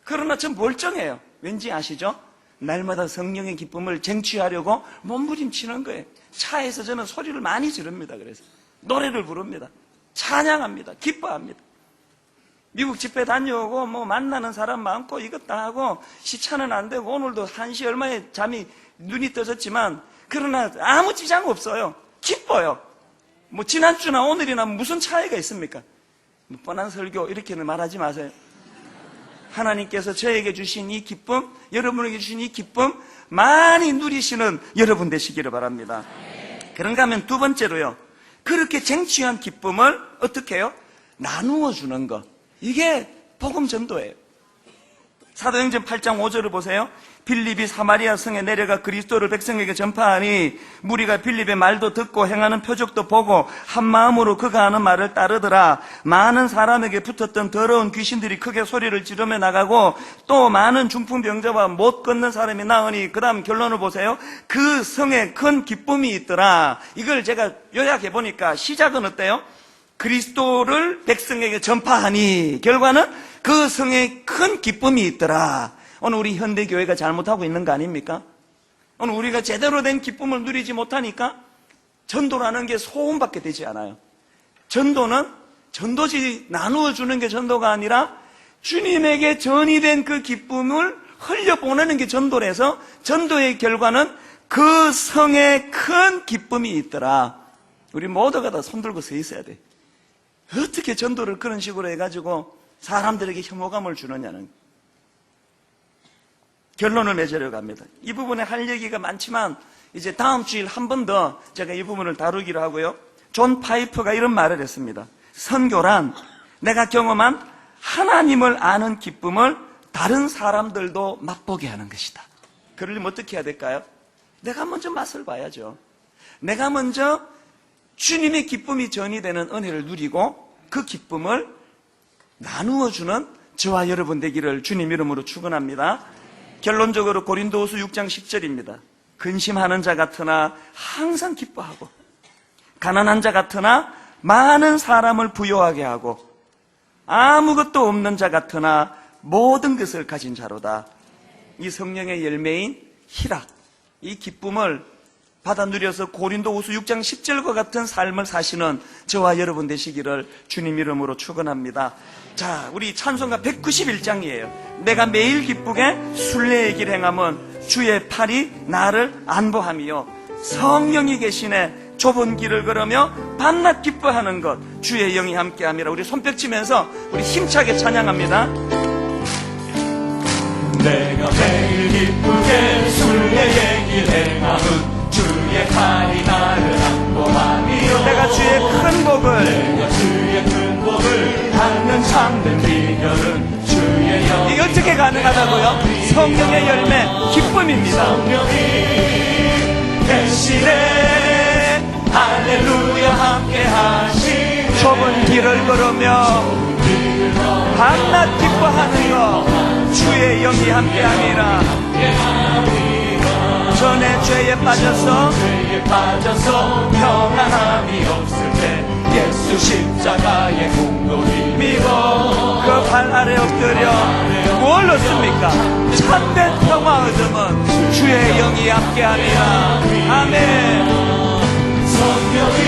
Speaker 2: 그러나 전 멀쩡해요. 왠지 아시죠? 날마다 성령의 기쁨을 쟁취하려고 몸부림치는 거예요. 차에서 저는 소리를 많이 지릅니다. 그래서 노래를 부릅니다. 찬양합니다. 기뻐합니다. 미국 집회 다녀오고 뭐 만나는 사람 많고 이것 다 하고 시차는 안 되고 오늘도 1시 얼마에 잠이 눈이 떠졌지만 그러나 아무 지장 없어요. 기뻐요. 뭐 지난주나 오늘이나 무슨 차이가 있습니까? 뭐 뻔한 설교 이렇게는 말하지 마세요. 하나님께서 저에게 주신 이 기쁨, 여러분에게 주신 이 기쁨 많이 누리시는 여러분 되시기를 바랍니다. 그런가 하면 두 번째로요, 그렇게 쟁취한 기쁨을 어떻게 해요? 나누어 주는 것. 이게 복음 전도예요. 사도행전 8장 5절을 보세요. 빌립이 사마리아 성에 내려가 그리스도를 백성에게 전파하니 무리가 빌립의 말도 듣고 행하는 표적도 보고 한 마음으로 그가 하는 말을 따르더라. 많은 사람에게 붙었던 더러운 귀신들이 크게 소리를 지르며 나가고 또 많은 중풍병자와 못 걷는 사람이 나으니, 그 다음 결론을 보세요. 그 성에 큰 기쁨이 있더라. 이걸 제가 요약해 보니까 시작은 어때요? 그리스도를 백성에게 전파하니, 결과는 그 성에 큰 기쁨이 있더라. 오늘 우리 현대교회가 잘못하고 있는 거 아닙니까? 오늘 우리가 제대로 된 기쁨을 누리지 못하니까 전도라는 게 소음밖에 되지 않아요. 전도는 전도지 나누어 주는 게 전도가 아니라 주님에게 전이된 그 기쁨을 흘려보내는 게 전도라서, 전도의 결과는 그 성에 큰 기쁨이 있더라. 우리 모두가 다 손들고 서 있어야 돼. 어떻게 전도를 그런 식으로 해가지고 사람들에게 혐오감을 주느냐는. 결론을 맺으려고 합니다. 이 부분에 할 얘기가 많지만 이제 다음 주일 한 번 더 제가 이 부분을 다루기로 하고요. 존 파이퍼가 이런 말을 했습니다. 선교란 내가 경험한 하나님을 아는 기쁨을 다른 사람들도 맛보게 하는 것이다. 그러려면 어떻게 해야 될까요? 내가 먼저 맛을 봐야죠. 내가 먼저 주님의 기쁨이 전이되는 은혜를 누리고 그 기쁨을 나누어주는 저와 여러분 되기를 주님 이름으로 축원합니다. 결론적으로 고린도후서 6장 10절입니다. 근심하는 자 같으나 항상 기뻐하고, 가난한 자 같으나 많은 사람을 부요하게 하고, 아무것도 없는 자 같으나 모든 것을 가진 자로다. 이 성령의 열매인 희락, 이 기쁨을 받아 누려서 고린도후서 6장 10절과 같은 삶을 사시는 저와 여러분 되시기를 주님 이름으로 축원합니다. 자, 우리 찬송가 191장이에요. 내가 매일 기쁘게 순례의 길 행함은 주의 팔이 나를 안보함이요. 성령이 계시네 좁은 길을 걸으며 밤낮 기뻐하는 것 주의 영이 함께함이라. 우리 손뼉 치면서 우리 힘차게 찬양합니다.
Speaker 3: 내가 매일 기쁘게 순례의 길 행함은 주의 팔이 나를 안보함이요.
Speaker 1: 내가 주의 큰 복을,
Speaker 3: 내가 주의 큰 복을 받는 참된 비결은 주의 영.
Speaker 1: 이게 어떻게 가능하다고요? 성령의 열매, 기쁨입니다.
Speaker 3: 성령이 계시네 할렐루야 함께 하시네.
Speaker 1: 좁은 길을 걸으며
Speaker 2: 밤낮 기뻐하는 것 주의 영이 함께함이라. 전에 죄에 빠져서
Speaker 3: 평안함이 없을 때 예수 십자가의 공로를 믿어
Speaker 2: 그 발 아래 엎드려 뭘 얻습니까? 참된 평화 얻음은 주의 영이 함께함이라. 아멘.
Speaker 3: 성령이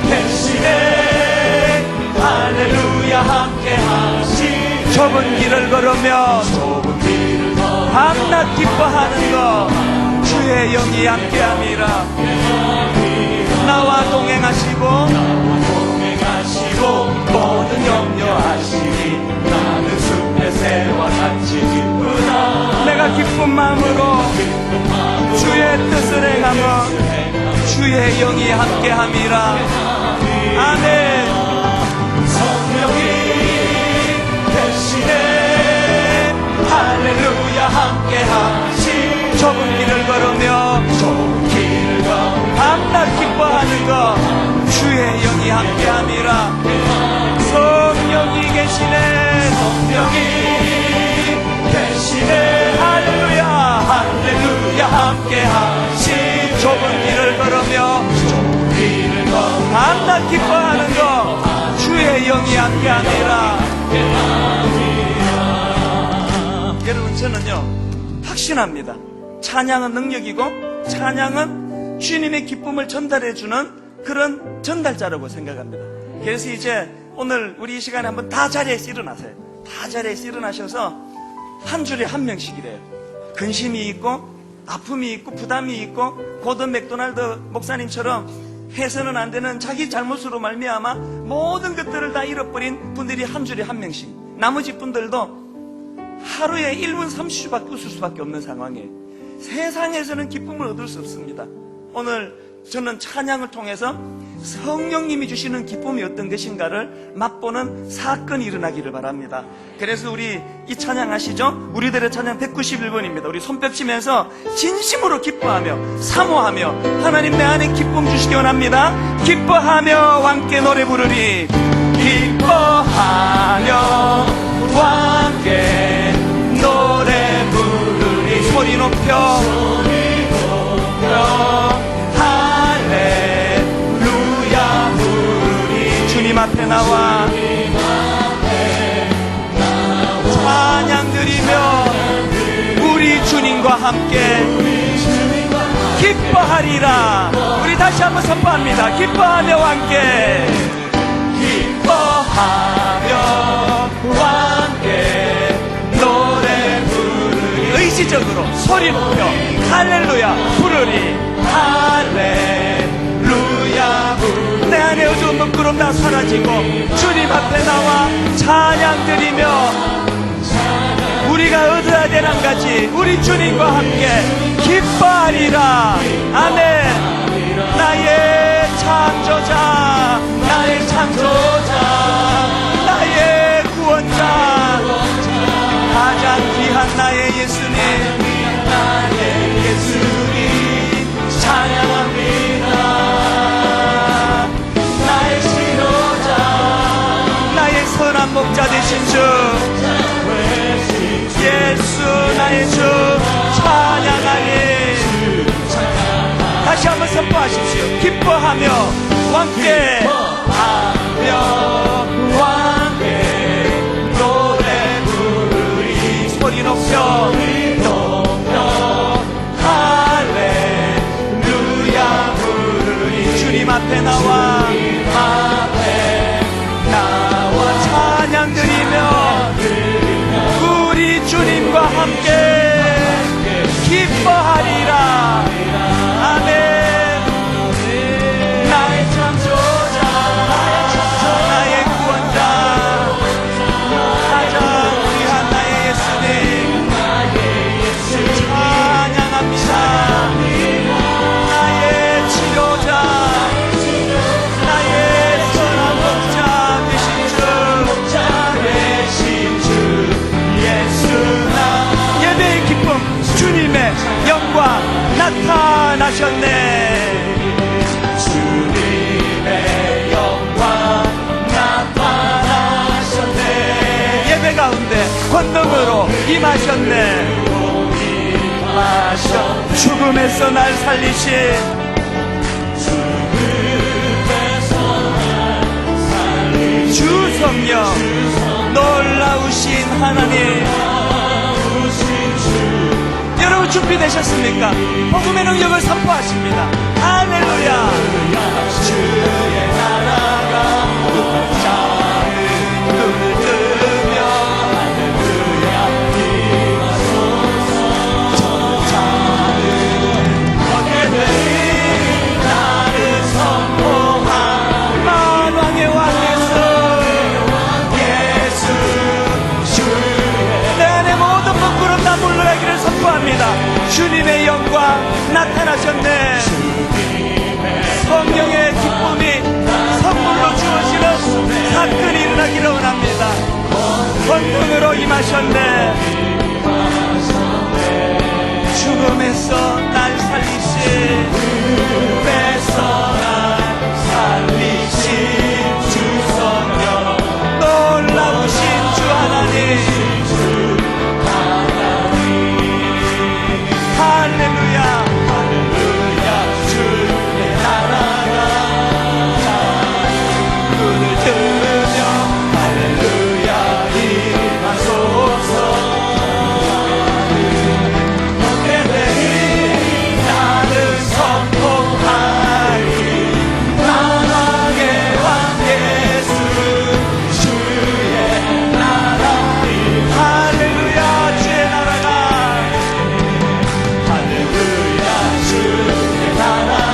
Speaker 3: 대신에 할렐루야 함께하시
Speaker 2: 좁은 길을 걸으며
Speaker 3: 좁은 길을 걸어
Speaker 2: 밤낮 기뻐하는 것 주의 영이 함께함이라. 나와 동행하시고
Speaker 3: 동행하시고 모든 염려하시니 나는 숲의 새와 같이 기쁘다.
Speaker 2: 내가 기쁜 마음으로 주의 뜻을 행하며 주의 영이 함께함이라. 아멘.
Speaker 3: 성령이 대신에 할렐루야 함께하시
Speaker 2: 좁은 길을 걸으며
Speaker 3: 좁은 길을 걸어
Speaker 2: 밤낮 기뻐하는 것 주의 영이 함께함이라. 성령이 계시네.
Speaker 3: 성령이 대신에
Speaker 2: 할렐루야.
Speaker 3: 할렐루야 함께하시
Speaker 2: 좁은 길을 걸으며
Speaker 3: 좁은 길을 걸어
Speaker 2: 밤낮 기뻐하는 것 주의 영이 함께함이라. 여러분, 저는요 확신합니다. 찬양은 능력이고 찬양은 주님의 기쁨을 전달해주는 그런 전달자라고 생각합니다. 그래서 이제 오늘 우리 이 시간에 한번 다 자리에서 일어나세요. 다 자리에서 일어나셔서 한 줄에 한 명씩이래요. 근심이 있고 아픔이 있고 부담이 있고 고든 맥도날드 목사님처럼 해서는 안 되는 자기 잘못으로 말미암아 모든 것들을 다 잃어버린 분들이 한 줄에 한 명씩, 나머지 분들도 하루에 1분 30초밖에 웃을 수밖에 없는 상황이에요. 세상에서는 기쁨을 얻을 수 없습니다. 오늘 저는 찬양을 통해서 성령님이 주시는 기쁨이 어떤 것인가를 맛보는 사건이 일어나기를 바랍니다. 그래서 우리 이 찬양 아시죠? 우리들의 찬양 191번입니다. 우리 손뼉 치면서 진심으로 기뻐하며 사모하며 하나님 내 안에 기쁨 주시기 원합니다. 기뻐하며 함께 노래 부르리. 기뻐하며 함께 노래 부르리. 소리 높여 할렐루야 부르리. 주님 앞에 나와 찬양 드리며 우리 주님과 함께 기뻐하리라. 우리 다시 한번 선포합니다. 기뻐하며 함께 기뻐하며 함께 노래 부르리. 의지적으로 소리 높여 할렐루야 부르리. 할렐루야 부르리. 내 안에 어두운 부끄러움 다 사라지고 주님 앞에 나와 찬양 드리며 우리가 얻어야 될 한 가지 우리 주님과 함께 기뻐하리라. 아멘. 나의 창조자, 나의 창조자, 나의 구원자, 가장 귀한 나의 예수님, 나의 예수님 찬양합니다. 나의 치료자, 나의 선한 목자 되신 주 예수 나의 주 찬양하니. 다시 한번 선포하십시오. 기뻐하며 함께 노래 부르리. 소리 높여 할렐루야 부르리. 주님 앞에 나와 찬양 드리며 우리 주님과 함께 기뻐하리라. 아멘. 나의 창조자, 나의 구원자, 가장 귀한 나의 예수님 찬양합니다. 나의 치료자, 나의 선한 목자 되신 주 예수 나. 예배의 기쁨 주님의 영광 나타나셨네. 주님의 영광 나타나셨네. 성품으로 임하셨네. 죽음에서 날 살리신 주 성령, 놀라우신 하나님. 여러분 준비되셨습니까? 복음의 능력을 선포하십니다. 할렐루야. 주의 나라가 눈을 뜨며 할렐루야 임하소서. 얻게 되리 나를 선포한 만왕의 왕 선포합니다. 주님의 영광 나타나셨네. 성령의 기쁨이 선물로 주어지는 사건이 일어나기를 원합니다. 권능으로 임하셨네. 죽음에서 날 살리신, 죽음에서 날 살리신 주 성령, 놀라우신 주 하나님. 할렐루야, 할렐루야. 주의 나라가 눈을 뜨며 할렐루야 임하소서. 얻게 되리 나는 선포하리 만왕의 왕 예수 주의 나라. 할렐루야. 주의 나라가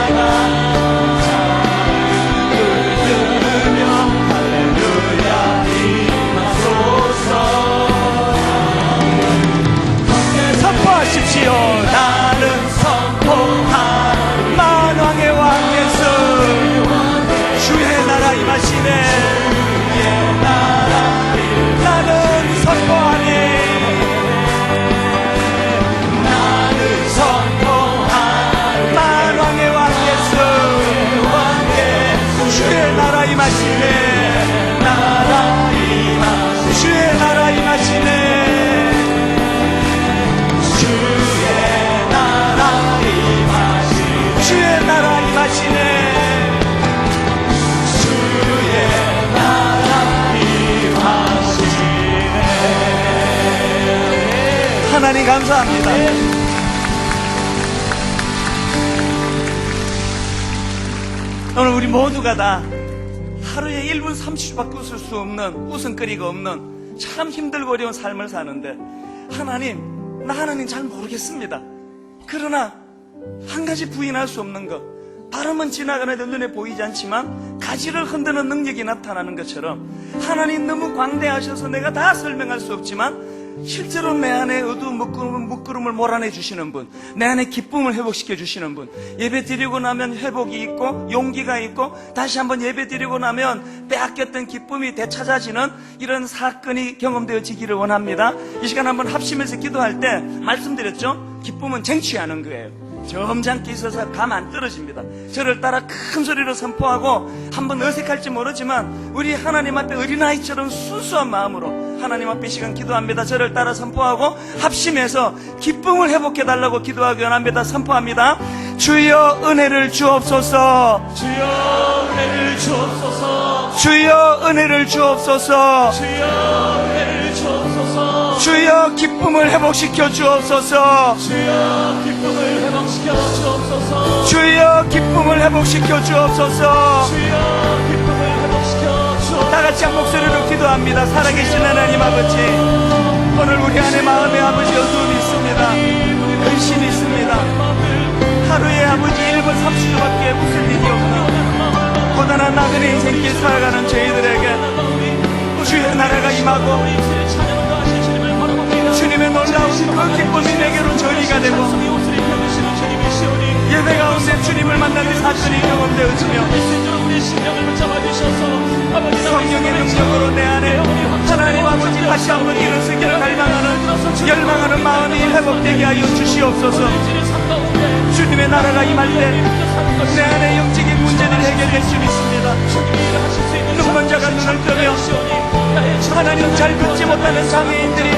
Speaker 2: 나는 선포한 만왕의 왕 예수 주의 나라 임하시네. 주의 나라 나는 선포하니. 나는 선포한 만왕의 왕 예수 주의 나라 임하시네. 나라 임하시네. 주의 나라 임하시네. 주의 나라 임하시네. 주의 나라 임하시네. 하나님 감사합니다. 오늘 우리 모두가 다 하루에 1분 30초밖에 웃을 수 없는, 웃음거리가 없는 참 힘들고 어려운 삶을 사는데, 하나님, 나 하나님 잘 모르겠습니다. 그러나 한 가지 부인할 수 없는 것, 바람은 지나가는데 눈에 보이지 않지만 가지를 흔드는 능력이 나타나는 것처럼 하나님 너무 광대하셔서 내가 다 설명할 수 없지만 실제로 내 안에 어두운 묶구름을 몰아내 주시는 분, 내 안에 기쁨을 회복시켜 주시는 분, 예배 드리고 나면 회복이 있고 용기가 있고 다시 한번 예배 드리고 나면 빼앗겼던 기쁨이 되찾아지는 이런 사건이 경험되어지기를 원합니다. 이 시간 한번 합심해서 기도할 때 말씀드렸죠? 기쁨은 쟁취하는 거예요. 점잖게 있어서 감 안 떨어집니다. 저를 따라 큰 소리로 선포하고, 한번 어색할지 모르지만 우리 하나님 앞에 어린아이처럼 순수한 마음으로 하나님 앞에 이 시간 기도합니다. 저를 따라 선포하고 합심해서 기쁨을 회복해달라고 기도하기 원합니다. 선포합니다. 주여 은혜를 주옵소서.
Speaker 3: 주여 은혜를 주옵소서.
Speaker 2: 주여 은혜를 주옵소서.
Speaker 3: 주여 은혜를 주옵소서.
Speaker 2: 주여 기쁨을 회복시켜 주옵소서.
Speaker 3: 주여 기쁨을 회복시켜 주옵소서.
Speaker 2: 주여 기쁨을 회복시켜 주옵소서.
Speaker 3: 주여 기쁨을 회복시켜 주옵소서.
Speaker 2: 다 같이 한 목소리로 기도합니다. 살아계신 하나님 아버지, 오늘 우리 안에 마음에 아버지 어두움이 있습니다. 근심이 있습니다. 하루에 아버지 1분 30초밖에 웃을 일이 없는 고단한 나그네 인생길 살아가는 저희들에게 주의 나라가 임하고 주님의 놀라운 그 기쁨이 내게로 전이가 되고 예배 가운데 주님을 만나는 사건이 경험되어지며 성령의 능력으로 내 안에 하나님 아버지 다시 한번 일어서기를 갈망하는 열망하는 마음이 회복되게 하여 주시옵소서. 주님의 나라가 임할 때 내 안에 영적인 문제들이 해결될 수 있습니다. 죽은 자가 눈을 뜨며 하나님 잘 걷지 못하는 장애인들이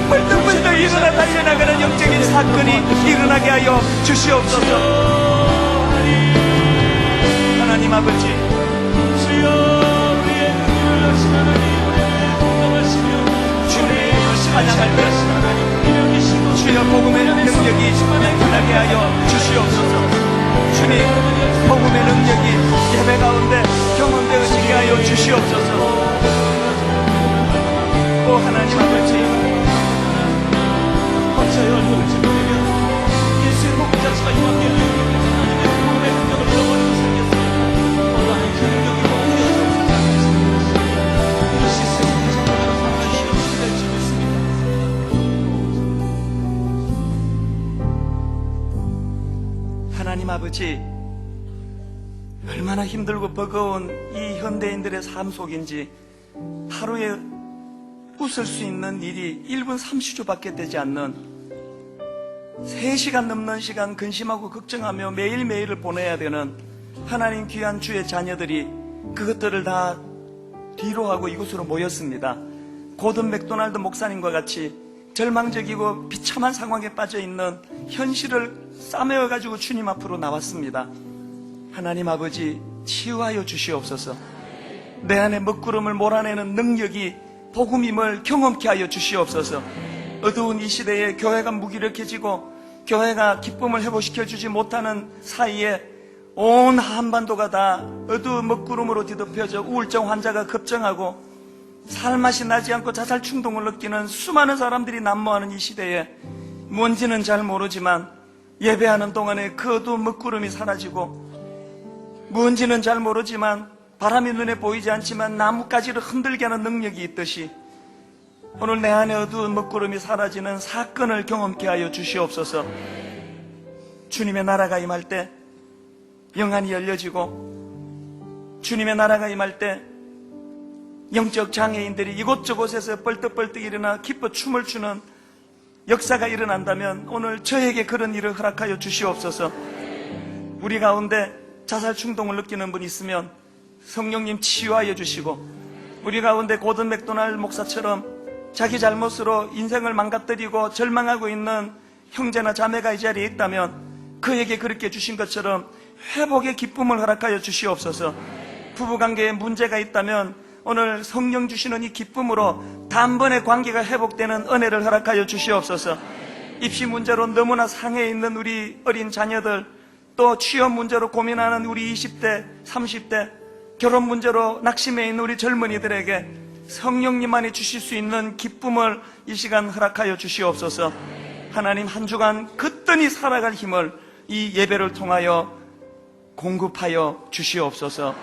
Speaker 2: 벌떡벌떡 일어나 달려나가는 영적인 사건이 일어나게 하여 주시옵소서. 하나님 아버지, 주님 찬양할 때 주여 복음의 능력이 나타나게 하여 주시옵소서. 주님 복음의 능력이 예배 가운데 경험되어지게 하여 주시옵소서. 오 하나님 아버지,
Speaker 3: 범사의 얼굴을 지켜내면 예수의 복음 자체가 이만큼 하나님의 복음의 능력을 잃어버리고 살겠어요. 하나님 그 능력이 복음되어서 살아가시는 이것이 세상의 생각으로 삼는 실험이 될지 믿습니다.
Speaker 2: 하나님 아버지, 얼마나 힘들고 버거운 이 현대인들의 삶 속인지 하루에 웃을 수 있는 일이 1분 30초밖에 되지 않는 3시간 넘는 시간 근심하고 걱정하며 매일매일을 보내야 되는 하나님 귀한 주의 자녀들이 그것들을 다 뒤로하고 이곳으로 모였습니다. 고든 맥도날드 목사님과 같이 절망적이고 비참한 상황에 빠져있는 현실을 싸매어가지고 주님 앞으로 나왔습니다. 하나님 아버지, 치유하여 주시옵소서. 내 안에 먹구름을 몰아내는 능력이 복음임을 경험케 하여 주시옵소서. 어두운 이 시대에 교회가 무기력해지고 교회가 기쁨을 회복시켜주지 못하는 사이에 온 한반도가 다 어두운 먹구름으로 뒤덮여져 우울증 환자가 급증하고 살맛이 나지 않고 자살 충동을 느끼는 수많은 사람들이 난무하는 이 시대에 뭔지는 잘 모르지만 예배하는 동안에 그 어두운 먹구름이 사라지고 뭔지는 잘 모르지만 바람이 눈에 보이지 않지만 나뭇가지를 흔들게 하는 능력이 있듯이 오늘 내 안에 어두운 먹구름이 사라지는 사건을 경험케 하여 주시옵소서. 주님의 나라가 임할 때 영안이 열려지고 주님의 나라가 임할 때 영적 장애인들이 이곳저곳에서 벌떡벌떡 일어나 기뻐 춤을 추는 역사가 일어난다면 오늘 저에게 그런 일을 허락하여 주시옵소서. 우리 가운데 자살 충동을 느끼는 분이 있으면 성령님 치유하여 주시고, 우리 가운데 고든 맥도날드 목사처럼 자기 잘못으로 인생을 망가뜨리고 절망하고 있는 형제나 자매가 이 자리에 있다면 그에게 그렇게 주신 것처럼 회복의 기쁨을 허락하여 주시옵소서. 부부관계에 문제가 있다면 오늘 성령 주시는 이 기쁨으로 단번에 관계가 회복되는 은혜를 허락하여 주시옵소서. 입시 문제로 너무나 상해 있는 우리 어린 자녀들, 또 취업 문제로 고민하는 우리 20대, 30대, 결혼 문제로 낙심해 있는 우리 젊은이들에게 성령님만이 주실 수 있는 기쁨을 이 시간 허락하여 주시옵소서. 하나님, 한 주간 거뜬히 살아갈 힘을 이 예배를 통하여 공급하여 주시옵소서.